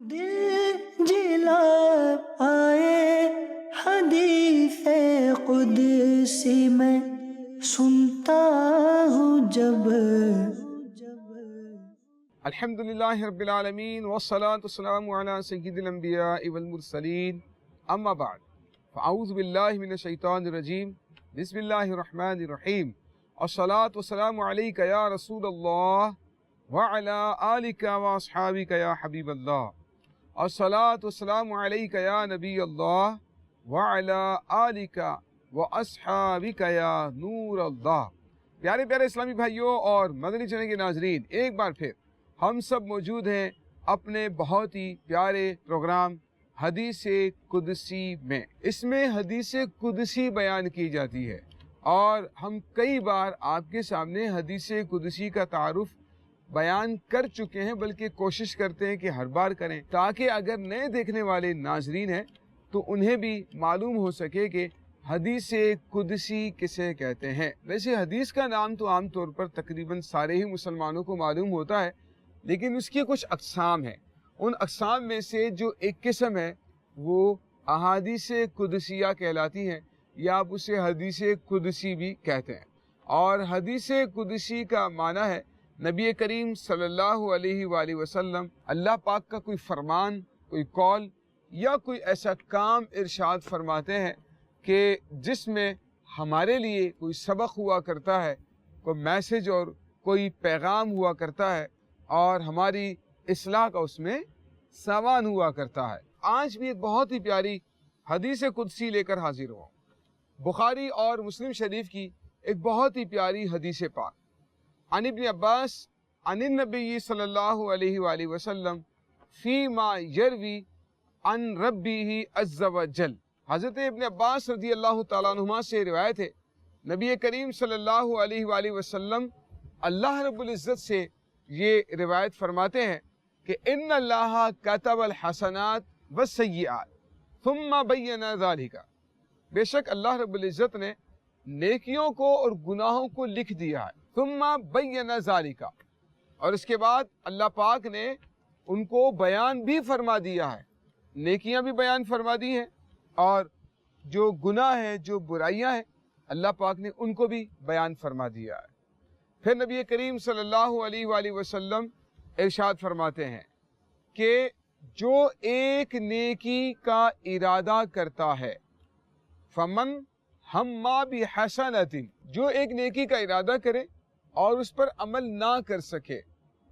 دل جلا آئے حدیث قدسی میں سنتا ہوں جب الحمدللہ رب العالمین والصلاة والسلام علی سید الانبیاء والمرسلین اما بعد فاعوذ باللہ من الشیطان الرجیم بسم اللہ الرحمن الرحیم الصلاة والسلام علیک یا رسول اللہ وعلی آلک واصحابک یا حبیب اللہ الصلاة والسلام علیک یا نبی اللہ وعلی آلک واصحابک یا نور اللہ۔ پیارے پیارے اسلامی بھائیوں اور مدنی چینل کے ناظرین، ایک بار پھر ہم سب موجود ہیں اپنے بہت ہی پیارے پروگرام حدیث قدسی میں۔ اس میں حدیث قدسی بیان کی جاتی ہے اور ہم کئی بار آپ کے سامنے حدیث قدسی کا تعارف بیان کر چکے ہیں، بلکہ کوشش کرتے ہیں کہ ہر بار کریں تاکہ اگر نئے دیکھنے والے ناظرین ہیں تو انہیں بھی معلوم ہو سکے کہ حدیث قدسی کسے کہتے ہیں۔ ویسے حدیث کا نام تو عام طور پر تقریباً سارے ہی مسلمانوں کو معلوم ہوتا ہے، لیکن اس کی کچھ اقسام ہیں۔ ان اقسام میں سے جو ایک قسم ہے وہ احادیث قدسیہ کہلاتی ہیں، یا آپ اسے حدیث قدسی بھی کہتے ہیں۔ اور حدیث قدسی کا معنی ہے نبی کریم صلی اللہ علیہ وآلہ وسلم اللہ پاک کا کوئی فرمان، کوئی قول یا کوئی ایسا کام ارشاد فرماتے ہیں کہ جس میں ہمارے لیے کوئی سبق ہوا کرتا ہے، کوئی میسج اور کوئی پیغام ہوا کرتا ہے اور ہماری اصلاح کا اس میں سامان ہوا کرتا ہے۔ آج بھی ایک بہت ہی پیاری حدیث قدسی لے کر حاضر ہوں۔ بخاری اور مسلم شریف کی ایک بہت ہی پیاری حدیث پاک، عن ابن عباس عن النبی صلی اللہ علیہ وآلہ وسلم فیما یروی عن ربہ عز وجل۔ حضرت ابن عباس رضی اللہ تعالیٰ عنہما سے روایت ہے، نبی کریم صلی اللہ علیہ وآلہ وسلم اللہ رب العزت سے یہ روایت فرماتے ہیں کہ ان اللہ کتب الحسنات والسیئات ثم بین ذالک، بے شک اللہ رب العزت نے نیکیوں کو اور گناہوں کو لکھ دیا ہے، ثم بین ذالک، اور اس کے بعد اللہ پاک نے ان کو بیان بھی فرما دیا ہے، نیکیاں بھی بیان فرما دی ہیں اور جو گناہ ہیں، جو برائیاں ہیں، اللہ پاک نے ان کو بھی بیان فرما دیا ہے۔ پھر نبی کریم صلی اللہ علیہ وآلہ وسلم ارشاد فرماتے ہیں کہ جو ایک نیکی کا ارادہ کرتا ہے، فمن ہما بحسنۃ، جو ایک نیکی کا ارادہ کرے اور اس پر عمل نہ کر سکے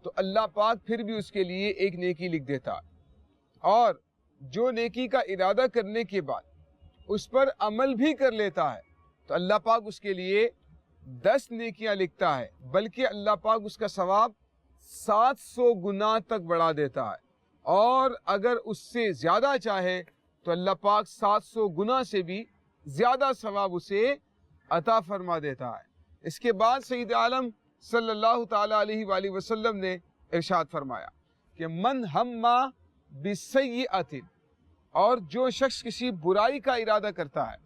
تو اللہ پاک پھر بھی اس کے لیے ایک نیکی لکھ دیتا ہے، اور جو نیکی کا ارادہ کرنے کے بعد اس پر عمل بھی کر لیتا ہے تو اللہ پاک اس کے لیے 10 نیکیاں لکھتا ہے، بلکہ اللہ پاک اس کا ثواب 700 گنا تک بڑھا دیتا ہے، اور اگر اس سے زیادہ چاہے تو اللہ پاک 700 گنا سے بھی زیادہ ثواب اسے عطا فرما دیتا ہے۔ اس کے بعد سید عالم صلی اللہ تعالیٰ علیہ وآلہ وسلم نے ارشاد فرمایا کہ من ہما بسیئۃ، اور جو شخص کسی برائی کا ارادہ کرتا ہے،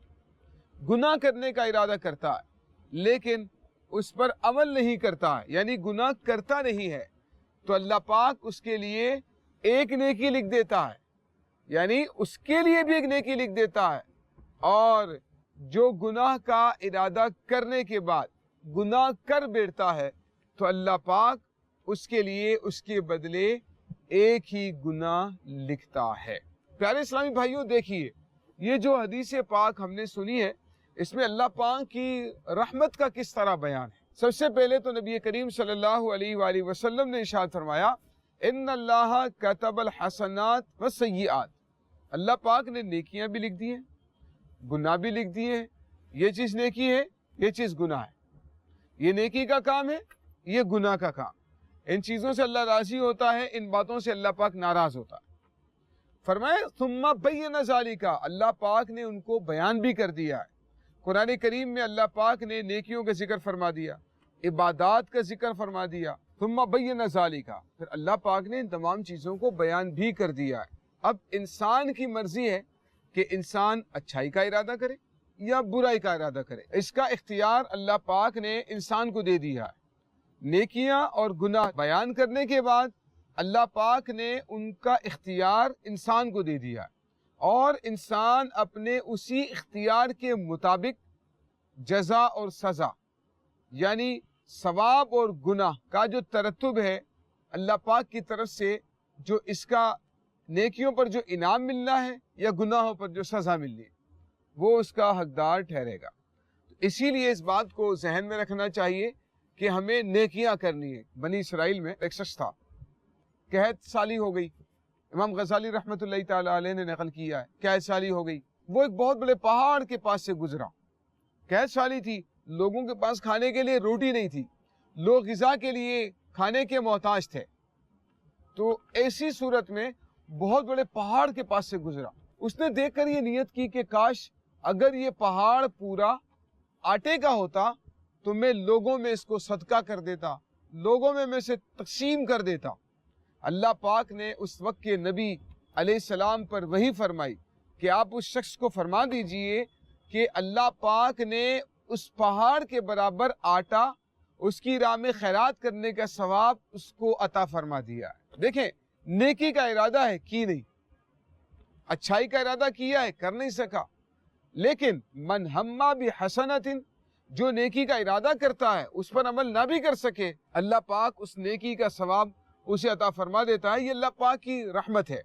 گناہ کرنے کا ارادہ کرتا ہے لیکن اس پر عمل نہیں کرتا ہے، یعنی گناہ کرتا نہیں ہے، تو اللہ پاک اس کے لیے ایک نیکی لکھ دیتا ہے، یعنی اس کے لیے بھی ایک نیکی لکھ دیتا ہے، اور جو گناہ کا ارادہ کرنے کے بعد گناہ کر بیٹھتا ہے تو اللہ پاک اس کے لیے اس کے بدلے ایک ہی گناہ لکھتا ہے۔ پیارے اسلامی بھائیوں، دیکھیے یہ جو حدیث پاک ہم نے سنی ہے، اس میں اللہ پاک کی رحمت کا کس طرح بیان ہے۔ سب سے پہلے تو نبی کریم صلی اللہ علیہ وآلہ وسلم نے ارشاد فرمایا ان اللہ کتب الحسنات والسیئات، اللہ پاک نے نیکیاں بھی لکھ دی ہیں، گناہ بھی لکھ دیے ہیں۔ یہ چیز نیکی ہے، یہ چیز گناہ ہے، یہ نیکی کا کام ہے، یہ گناہ کا کام۔ ان چیزوں سے اللہ راضی ہوتا ہے، ان باتوں سے اللہ پاک ناراض ہوتا ہے۔ فرمایا ثم بین ذالک، اللہ پاک نے ان کو بیان بھی کر دیا ہے۔ قرآن کریم میں اللہ پاک نے نیکیوں کا ذکر فرما دیا، عبادات کا ذکر فرما دیا، ثم بین ذالک، پھر اللہ پاک نے ان تمام چیزوں کو بیان بھی کر دیا ہے۔ اب انسان کی مرضی ہے کہ انسان اچھائی کا ارادہ کرے یا برائی کا ارادہ کرے، اس کا اختیار اللہ پاک نے انسان کو دے دیا ہے۔ نیکیاں اور گناہ بیان کرنے کے بعد اللہ پاک نے ان کا اختیار انسان کو دے دیا اور انسان اپنے اسی اختیار کے مطابق جزا اور سزا یعنی ثواب اور گناہ کا جو ترتب ہے اللہ پاک کی طرف سے، جو اس کا نیکیوں پر جو انعام ملنا ہے یا گناہوں پر جو سزا ملنی ہے، وہ اس کا حقدار ٹھہرے گا۔ اسی لیے اس بات کو ذہن میں رکھنا چاہیے کہ ہمیں نیکیاں کرنی ہے۔ بنی اسرائیل میں ایک شخص تھا، قحط سالی ہو گئی، امام غزالی رحمۃ اللہ تعالی علیہ نے نقل کیا ہے، قحط سالی ہو گئی، وہ ایک بہت بڑے پہاڑ کے پاس سے گزرا، قحط سالی تھی، لوگوں کے پاس کھانے کے لیے روٹی نہیں تھی، لوگ غذا کے لیے کھانے کے محتاج تھے، تو ایسی صورت میں بہت بڑے پہاڑ کے پاس سے گزرا۔ اس نے دیکھ کر یہ نیت کی کہ کاش اگر یہ پہاڑ پورا آٹے کا ہوتا تو میں لوگوں میں اس کو صدقہ کر دیتا، لوگوں میں اسے تقسیم کر دیتا۔ اللہ پاک نے اس وقت کے نبی علیہ السلام پر وحی فرمائی کہ آپ اس شخص کو فرما دیجئے کہ اللہ پاک نے اس پہاڑ کے برابر آٹا اس کی راہ میں خیرات کرنے کا ثواب اس کو عطا فرما دیا ہے۔ دیکھیں، نیکی کا ارادہ ہے، کی نہیں، اچھائی کا ارادہ کیا ہے، کر نہیں سکا، لیکن من ہمہ بحسنۃ، جو نیکی کا ارادہ کرتا ہے اس پر عمل نہ بھی کر سکے، اللہ پاک اس نیکی کا ثواب اسے عطا فرما دیتا ہے۔ یہ اللہ پاک کی رحمت ہے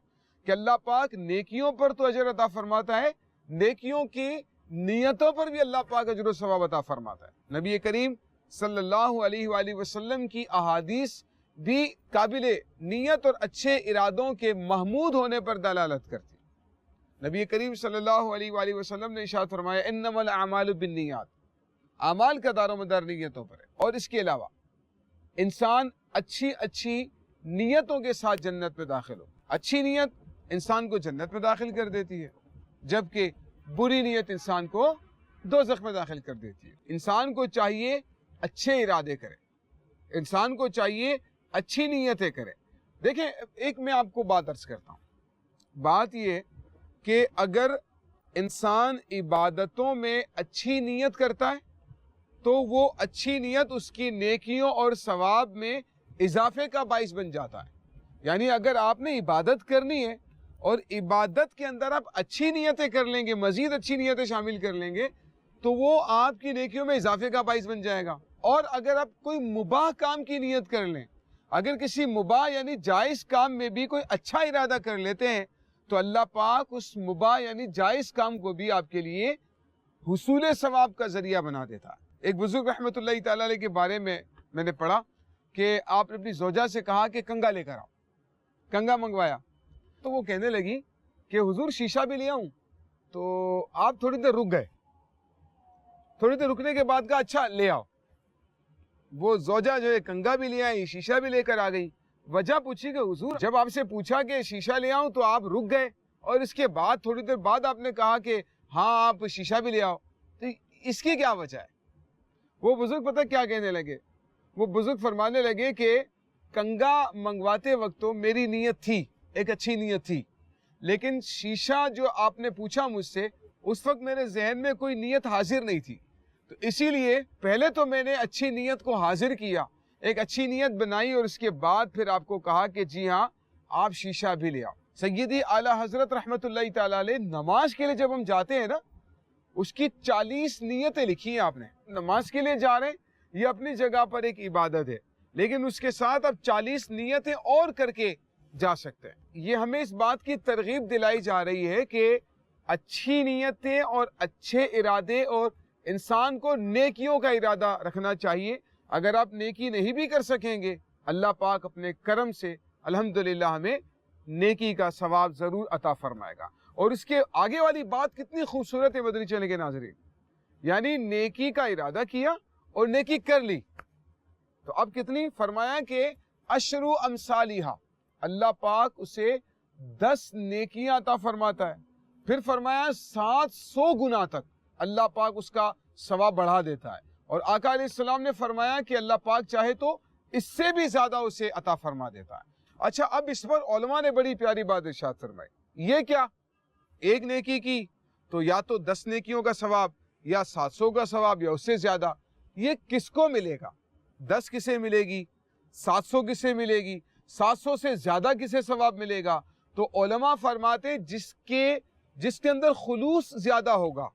کہ اللہ پاک نیکیوں پر تو اجر عطا فرماتا ہے، نیکیوں کی نیتوں پر بھی اللہ پاک اجر و ثواب عطا فرماتا ہے۔ نبی کریم صلی اللہ علیہ وآلہ وسلم کی احادیث بھی قابل نیت اور اچھے ارادوں کے محمود ہونے پر دلالت کرتی۔ نبی کریم صلی اللہ علیہ وآلہ وسلم نے ارشاد فرمایا انما الاعمال بالنیات، اعمال کا دار و مدار نیتوں پر ہے، اور اس کے علاوہ انسان اچھی نیتوں کے ساتھ جنت میں داخل ہو۔ اچھی نیت انسان کو جنت میں داخل کر دیتی ہے، جبکہ بری نیت انسان کو دوزخ میں داخل کر دیتی ہے۔ انسان کو چاہیے اچھے ارادے کرے، انسان کو چاہیے اچھی نیتیں کرے۔ دیکھیں، ایک میں آپ کو بات عرض کرتا ہوں، بات یہ کہ اگر انسان عبادتوں میں اچھی نیت کرتا ہے تو وہ اچھی نیت اس کی نیکیوں اور ثواب میں اضافے کا باعث بن جاتا ہے۔ یعنی اگر آپ نے عبادت کرنی ہے اور عبادت کے اندر آپ اچھی نیتیں کر لیں گے، مزید اچھی نیتیں شامل کر لیں گے، تو وہ آپ کی نیکیوں میں اضافے کا باعث بن جائے گا۔ اور اگر آپ کوئی مباح کام کی نیت کر لیں، اگر کسی مباح یعنی جائز کام میں بھی کوئی اچھا ارادہ کر لیتے ہیں، تو اللہ پاک اس مباح یعنی جائز کام کو بھی آپ کے لیے حصول ثواب کا ذریعہ بنا دیتا ہے۔ ایک بزرگ رحمۃ اللہ تعالی علیہ کے بارے میں نے پڑھا کہ آپ نے اپنی زوجہ سے کہا کہ کنگا لے کر آؤ، کنگا منگوایا، تو وہ کہنے لگی کہ حضور شیشہ بھی لے آؤں، تو آپ تھوڑی دیر رک گئے، تھوڑی دیر رکنے کے بعد کہا اچھا لے آؤ۔ وہ زوجہ جو ہے کنگا بھی لے آئی، شیشہ بھی لے کر آ گئی۔ وجہ پوچھی کہ حضور جب آپ سے پوچھا کہ شیشہ لے آؤں تو آپ رک گئے، اور اس کے بعد تھوڑی دیر بعد آپ نے کہا کہ ہاں آپ شیشہ بھی لے آؤ، تو اس کی کیا وجہ ہے؟ وہ بزرگ پتہ کیا کہنے لگے؟ وہ بزرگ فرمانے لگے کہ کنگا منگواتے وقت تو میری نیت تھی، ایک اچھی نیت تھی، لیکن شیشہ جو آپ نے پوچھا مجھ سے، اس وقت میرے ذہن میں کوئی نیت حاضر نہیں تھی، تو اسی لیے پہلے تو میں نے اچھی نیت کو حاضر کیا، ایک اچھی نیت بنائی، اور اس کے بعد پھر آپ کو کہا کہ جی ہاں آپ شیشہ بھی لے آؤ۔ سیدی اعلیٰ حضرت رحمۃ اللہ تعالی علیہ نماز کے لیے جب ہم جاتے ہیں نا، اس کی 40 نیتیں لکھی ہیں آپ نے۔ نماز کے لیے جا رہے ہیں، یہ اپنی جگہ پر ایک عبادت ہے، لیکن اس کے ساتھ اب 40 نیتیں اور کر کے جا سکتے ہیں۔ یہ ہمیں اس بات کی ترغیب دلائی جا رہی ہے کہ اچھی نیتیں اور اچھے ارادے، اور انسان کو نیکیوں کا ارادہ رکھنا چاہیے۔ اگر آپ نیکی نہیں بھی کر سکیں گے، اللہ پاک اپنے کرم سے الحمدللہ ہمیں نیکی کا ثواب ضرور عطا فرمائے گا۔ اور اس کے آگے والی بات کتنی خوبصورت ہے مدنی چینل کے ناظرین، یعنی نیکی کا ارادہ کیا اور نیکی کر لی، تو اب کتنی؟ فرمایا کہ عشر امثالھا، اللہ پاک اسے 10 نیکیاں عطا فرماتا ہے، پھر فرمایا 700 گنا تک اللہ پاک اس کا ثواب بڑھا دیتا ہے، اور آقا علیہ السلام نے فرمایا کہ اللہ پاک چاہے تو اس سے بھی زیادہ اسے عطا فرما دیتا ہے۔ اچھا، اب اس پر علماء نے بڑی پیاری بات ارشاد فرمائی، یہ کیا؟ ایک نیکی کی تو یا تو 10 نیکیوں کا ثواب، یا 700 کا ثواب، یا اس سے زیادہ۔ یہ کس کو ملے گا؟ 10 کسے ملے گی؟ 700 کسے ملے گی؟ 700 سے زیادہ کسے ثواب ملے گا؟ تو علماء فرماتے جس کے اندر خلوص زیادہ ہوگا،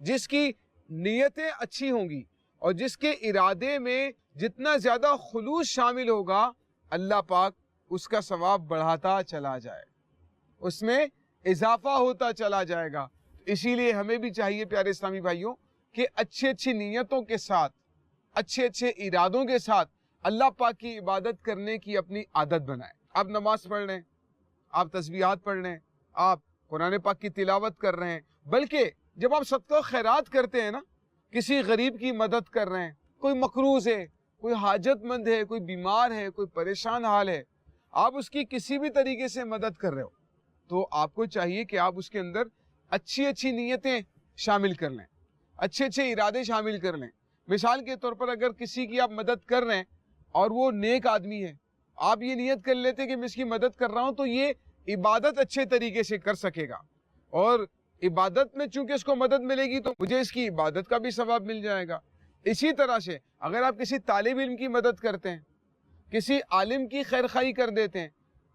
جس کی نیتیں اچھی ہوں گی اور جس کے ارادے میں جتنا زیادہ خلوص شامل ہوگا، اللہ پاک اس کا ثواب بڑھاتا چلا جائے، اس میں اضافہ ہوتا چلا جائے گا۔ اسی لیے ہمیں بھی چاہیے پیارے اسلامی بھائیوں کہ اچھی نیتوں کے ساتھ، اچھے ارادوں کے ساتھ اللہ پاک کی عبادت کرنے کی اپنی عادت بنائیں۔ آپ نماز پڑھ رہے ہیں، آپ تسبیحات پڑھ رہے ہیں، آپ قرآن پاک کی تلاوت کر رہے ہیں، بلکہ جب آپ صدقہ و خیرات کرتے ہیں نا، کسی غریب کی مدد کر رہے ہیں، کوئی مقروض ہے، کوئی حاجت مند ہے، کوئی بیمار ہے، کوئی پریشان حال ہے، آپ اس کی کسی بھی طریقے سے مدد کر رہے ہو، تو آپ کو چاہیے کہ آپ اس کے اندر اچھی نیتیں شامل کر لیں، اچھے ارادے شامل کر لیں۔ مثال کے طور پر اگر کسی کی آپ مدد کر رہے ہیں اور وہ نیک آدمی ہے، آپ یہ نیت کر لیتے کہ میں اس کی مدد کر رہا ہوں تو یہ عبادت اچھے طریقے سے کر سکے گا، اور عبادت میں چونکہ اس کو مدد ملے گی تو مجھے اس کی عبادت کا بھی ثواب مل جائے گا۔ اسی طرح سے اگر آپ کسی طالب علم کی مدد کرتے ہیں، کسی عالم کی خیرخواہی کر دیتے ہیں،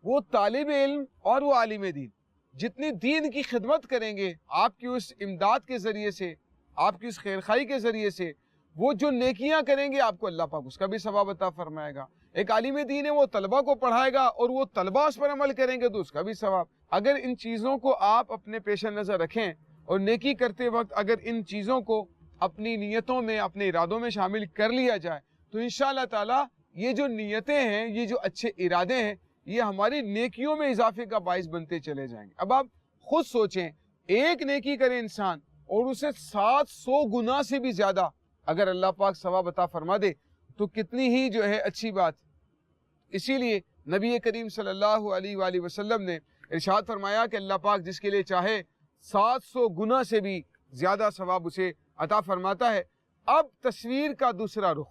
وہ طالب علم اور وہ عالم دین جتنی دین کی خدمت کریں گے، آپ کی اس امداد کے ذریعے سے، آپ کی اس خیرخواہی کے ذریعے سے، وہ جو نیکیاں کریں گے آپ کو اللہ پاک اس کا بھی ثواب عطا فرمائے گا۔ ایک عالم دین ہے، وہ طلبہ کو پڑھائے گا اور وہ طلبہ اس پر عمل کریں گے تو اس کا بھی ثواب۔ اگر ان چیزوں کو آپ اپنے پیش نظر رکھیں اور نیکی کرتے وقت اگر ان چیزوں کو اپنی نیتوں میں، اپنے ارادوں میں شامل کر لیا جائے تو انشاءاللہ تعالی یہ جو نیتیں ہیں، یہ جو اچھے ارادے ہیں، یہ ہماری نیکیوں میں اضافے کا باعث بنتے چلے جائیں گے۔ اب آپ خود سوچیں، ایک نیکی کرے انسان اور اسے 700 گنا سے بھی زیادہ اگر اللہ پاک ثواب عطا فرما دے تو کتنی ہی جو ہے اچھی بات۔ اسی لیے نبی کریم صلی اللہ علیہ وآلہ وسلم نے ارشاد فرمایا کہ اللہ پاک جس کے لیے چاہے 700 گنا سے بھی زیادہ ثواب اسے عطا فرماتا ہے۔ اب تصویر کا دوسرا رخ،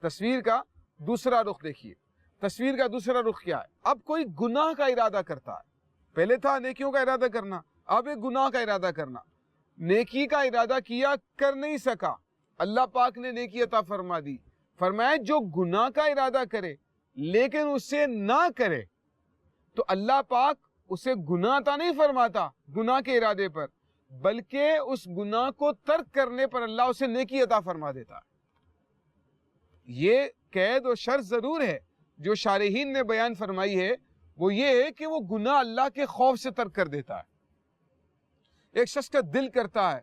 تصویر کا دوسرا رخ دیکھیے، تصویر کا دوسرا رخ کیا ہے؟ اب کوئی گناہ کا ارادہ کرتا ہے، پہلے تھا نیکیوں کا ارادہ کرنا، اب ایک گناہ کا ارادہ کرنا۔ نیکی کا ارادہ کیا، کر نہیں سکا، اللہ پاک نے نیکی عطا فرما دی، فرمایا جو گناہ کا ارادہ کرے لیکن اسے نہ کرے تو اللہ پاک اسے گناہ عطا نہیں فرماتا گناہ کے ارادے پر، بلکہ اس گناہ کو ترک کرنے پر اللہ اسے نیکی عطا فرما دیتا۔ یہ قید و شرط ضرور ہے جو شارحین نے بیان فرمائی ہے، وہ یہ ہے کہ وہ گناہ اللہ کے خوف سے ترک کر دیتا ہے۔ ایک شخص کا دل کرتا ہے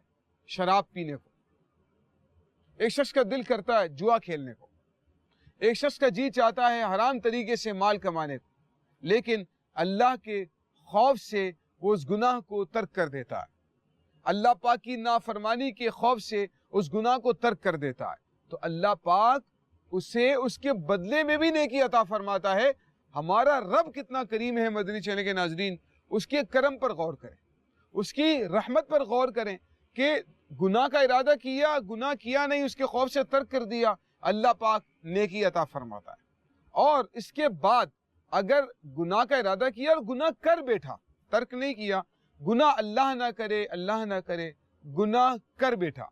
شراب پینے کو، ایک شخص کا دل کرتا ہے جوا کھیلنے کو، ایک شخص کا جی چاہتا ہے حرام طریقے سے مال کمانے کو، لیکن اللہ کے خوف سے وہ اس گناہ کو ترک کر دیتا ہے، اللہ پاک کی نافرمانی کے خوف سے اس گناہ کو ترک کر دیتا ہے، تو اللہ پاک اسے اس کے بدلے میں بھی نیکی عطا فرماتا ہے۔ ہمارا رب کتنا کریم ہے مدنی چینل کے ناظرین، اس کے کرم پر غور کریں، اس کی رحمت پر غور کریں کہ گناہ کا ارادہ کیا، گناہ کیا نہیں، اس کے خوف سے ترک کر دیا، اللہ پاک نیکی عطا فرماتا ہے۔ اور اس کے بعد اگر گناہ کا ارادہ کیا اور گناہ کر بیٹھا، ترک نہیں کیا، گناہ اللہ نہ کرے، اللہ نہ کرے، گناہ کر بیٹھا،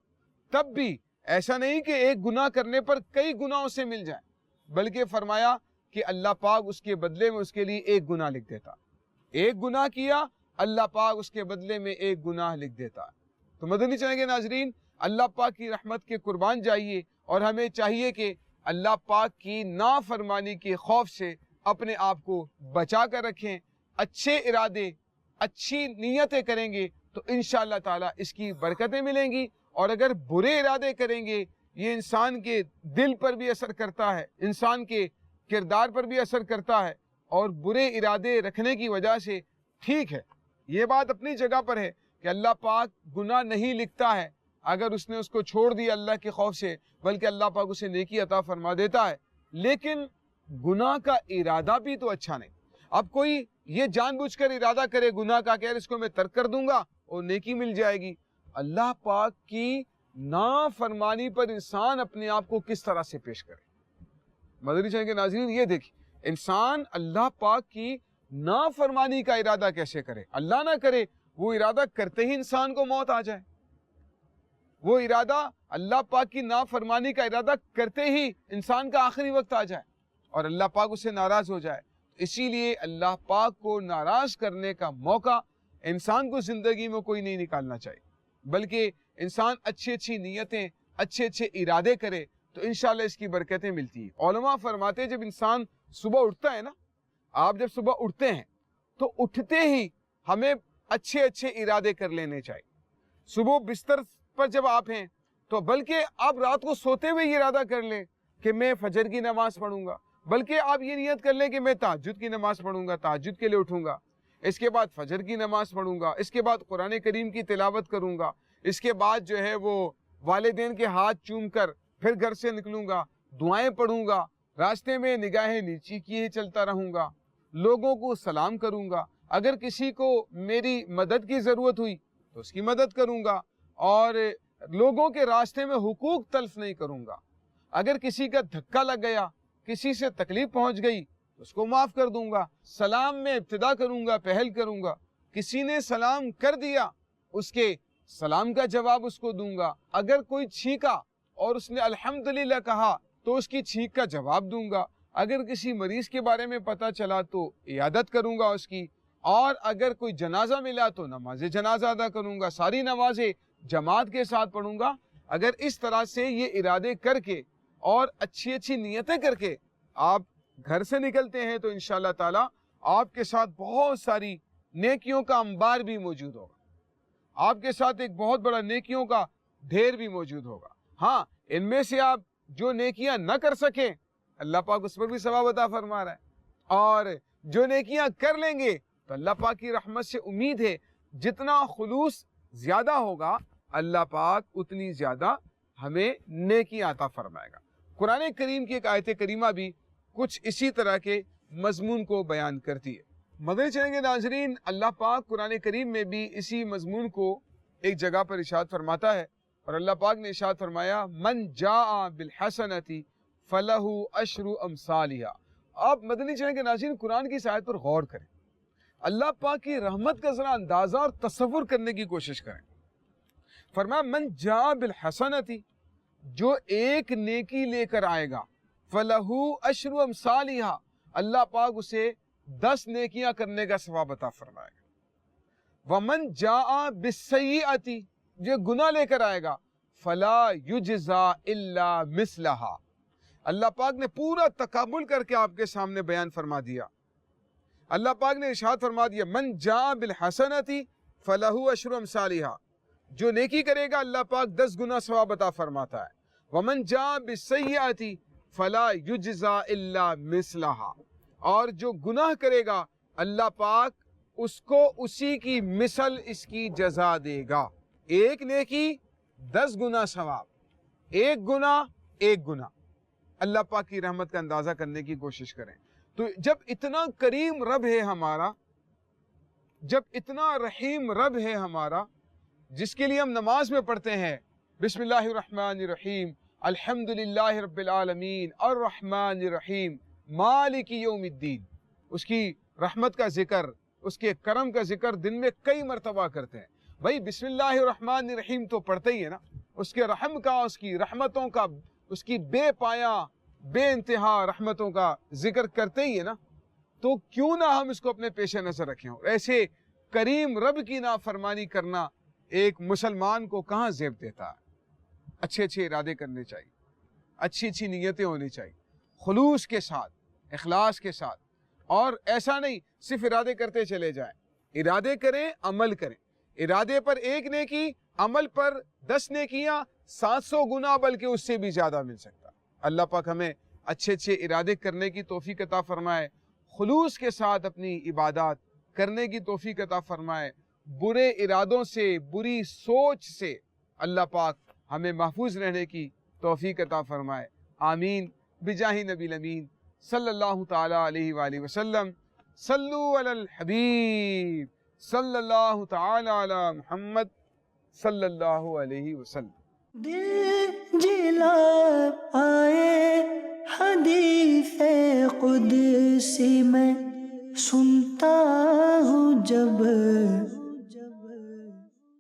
تب بھی ایسا نہیں کہ ایک گناہ کرنے پر کئی گناہوں سے مل جائیں، بلکہ فرمایا کہ اللہ پاک اس کے بدلے میں اس کے لیے ایک گناہ لکھ دیتا۔ ایک گناہ کیا، اللہ پاک اس کے بدلے میں ایک گناہ لکھ دیتا ہے۔ تو مدنی چینل کے ناظرین، اللہ پاک کی رحمت کے قربان جائیے اور ہمیں چاہیے کہ اللہ پاک کی نافرمانی کے خوف سے اپنے آپ کو بچا کر رکھیں، اچھے ارادے، اچھی نیتیں کریں گے تو انشاءاللہ تعالی اس کی برکتیں ملیں گی، اور اگر برے ارادے کریں گے یہ انسان کے دل پر بھی اثر کرتا ہے، انسان کے کردار پر بھی اثر کرتا ہے، اور برے ارادے رکھنے کی وجہ سے ٹھیک ہے، یہ بات اپنی جگہ پر ہے کہ اللہ پاک گناہ نہیں لکھتا ہے اگر اس نے اس کو چھوڑ دیا اللہ کے خوف سے، بلکہ اللہ پاک اسے نیکی عطا فرما دیتا ہے، لیکن گناہ کا ارادہ بھی تو اچھا نہیں۔ اب کوئی یہ جان بوجھ کر ارادہ کرے گناہ کا کہ اس کو میں ترک کر دوں گا اور نیکی مل جائے گی، اللہ پاک کی نافرمانی پر انسان اپنے آپ کو کس طرح سے پیش کرے۔ مدنی چینل کے ناظرین یہ دیکھیں، انسان اللہ پاک کی نافرمانی کا ارادہ کیسے کرے، اللہ نہ کرے وہ ارادہ کرتے ہی انسان کو موت آ جائے، وہ ارادہ اللہ پاک کی نافرمانی کا ارادہ کرتے ہی انسان کا آخری وقت آ جائے، اور اللہ پاک اسے ناراض ہو جائے. اسی لیے اللہ پاک کو ناراض کرنے کا موقع انسان کو زندگی میں کوئی نہیں نکالنا چاہیے، بلکہ انسان اچھی اچھی نیتیں، اچھے اچھے ارادے کرے تو انشاءاللہ اس کی برکتیں ملتی ہیں. علماء فرماتے ہیں جب انسان صبح اٹھتا ہے نا، آپ جب صبح اٹھتے ہیں تو اٹھتے ہی ہمیں اچھے اچھے ارادے کر لینے چاہیے. صبح بستر پر جب آپ ہیں تو بلکہ آپ رات کو سوتے ہوئے یہ ارادہ کر لیں کہ میں فجر کی نماز پڑھوں گا، بلکہ آپ یہ نیت کر لیں کہ میں تہجد کی نماز پڑھوں گا، تہجد کے لیے اٹھوں گا، اس کے بعد فجر کی نماز پڑھوں گا، اس کے بعد قرآن کریم کی تلاوت کروں گا، اس کے بعد جو ہے وہ والدین کے ہاتھ چوم کر پھر گھر سے نکلوں گا، دعائیں پڑھوں گا، راستے میں نگاہیں نیچی کیے چلتا رہوں گا، لوگوں کو سلام کروں گا، اگر کسی کو میری مدد کی ضرورت ہوئی تو اس کی مدد کروں گا، اور لوگوں کے راستے میں حقوق تلف نہیں کروں گا. اگر کسی کا دھکا لگ گیا، کسی سے تکلیف پہنچ گئی تو اس کو معاف کر دوں گا. سلام میں ابتدا کروں گا، پہل کروں گا. کسی نے سلام کر دیا، اس کے سلام کا جواب اس کو دوں گا. اگر کوئی چھینکا اور اس نے الحمدللہ کہا تو اس کی چھینک کا جواب دوں گا. اگر کسی مریض کے بارے میں پتہ چلا تو عیادت کروں گا اس کی. اور اگر کوئی جنازہ ملا تو نماز جنازہ ادا کروں گا، ساری نمازیں جماعت کے ساتھ پڑھوں گا. اگر اس طرح سے یہ ارادے کر کے اور اچھی اچھی نیتیں کر کے آپ گھر سے نکلتے ہیں تو انشاءاللہ تعالی آپ کے ساتھ بہت ساری نیکیوں کا انبار بھی موجود ہوگا، آپ کے ساتھ ایک بہت بڑا نیکیوں کا ڈھیر بھی موجود ہوگا. ہاں، ان میں سے آپ جو نیکیاں نہ کر سکیں اللہ پاک اس پر بھی ثواب عطا فرما رہا ہے، اور جو نیکیاں کر لیں گے تو اللہ پاک کی رحمت سے امید ہے جتنا خلوص زیادہ ہوگا اللہ پاک اتنی زیادہ ہمیں نیکیاں عطا فرمائے گا. قرآن کریم کی ایک آیت کریمہ بھی کچھ اسی طرح کے مضمون کو بیان کرتی ہے. مدنی چینل کے ناظرین، اللہ پاک قرآن کریم میں بھی اسی مضمون کو ایک جگہ پر ارشاد فرماتا ہے، اور اللہ پاک نے ارشاد فرمایا من جاء بالحسنۃ فلہ عشر امثالها. آپ مدنی چینل کے ناظرین قرآن کی اس آیت پر غور کریں، اللہ پاک کی رحمت کا ذرا اندازہ اور تصور کرنے کی کوشش کریں. فرمایا من جاء بالحسنۃ، جو ایک نیکی لے کر آئے گا، فلہ عشر امثالها، اللہ پاک اسے 10 نیکیاں کرنے کا ثواب عطا فرمائے گا. ومن جاء بالسیئۃ، جو گناہ لے کر آئے گا، فلا یجزا الا مثلها، اللہ پاک نے پورا تقابل کر کے آپ کے سامنے بیان فرما دیا. اللہ پاک نے ارشاد فرما دیا من جاء بالحسنۃ فلہ عشر امثالها، جو نیکی کرے گا اللہ پاک 10 گنا ثواب عطا فرماتا ہے. ومن جاء بالسیئۃ فلا یجزا الا مثلها، اور جو گناہ کرے گا اللہ پاک اس کو اسی کی مثل اس کی جزا دے گا. ایک نیکی 10 گنا ثواب، ایک گناہ 1 گناہ. اللہ پاک کی رحمت کا اندازہ کرنے کی کوشش کریں. تو جب اتنا کریم رب ہے ہمارا، جب اتنا رحیم رب ہے ہمارا، جس کے لیے ہم نماز میں پڑھتے ہیں بسم اللہ الرحمن الرحیم الحمدللہ رب العالمین الرحمن الرحیم مالک یوم الدین، اس کی رحمت کا ذکر، اس کے کرم کا ذکر دن میں کئی مرتبہ کرتے ہیں. بھائی بسم اللہ الرحمن الرحیم تو پڑھتے ہی ہے نا، اس کے رحم کا، اس کی رحمتوں کا، اس کی بے پایا بے انتہا رحمتوں کا ذکر کرتے ہی ہے نا، تو کیوں نہ ہم اس کو اپنے پیش نظر رکھیں. ایسے کریم رب کی نافرمانی کرنا ایک مسلمان کو کہاں زیب دیتا ہے. اچھے اچھے ارادے کرنے چاہیے، اچھی اچھی نیتیں ہونی چاہیے، خلوص کے ساتھ، اخلاص کے ساتھ. اور ایسا نہیں صرف ارادے کرتے چلے جائیں، ارادے کریں، عمل کریں. ارادے پر 1 نیکی، عمل پر 10 نیکیاں، 700 گنا بلکہ اس سے بھی زیادہ مل سکتا. اللہ پاک ہمیں اچھے اچھے ارادے کرنے کی توفیق عطا فرمائے، خلوص کے ساتھ اپنی عبادات کرنے کی توفیق عطا فرمائے. برے ارادوں سے، بری سوچ سے اللہ پاک ہمیں محفوظ رہنے کی توفیق عطا فرمائے. آمین بجاہ نبی الامین صلی اللہ تعالی علیہ وآلہ وسلم. صلو علی الحبیب صلی اللہ تعالی علی محمد صلی اللہ علیہ وسلم. دل جلا آئے حدیث قدسی میں سنتا ہوں جب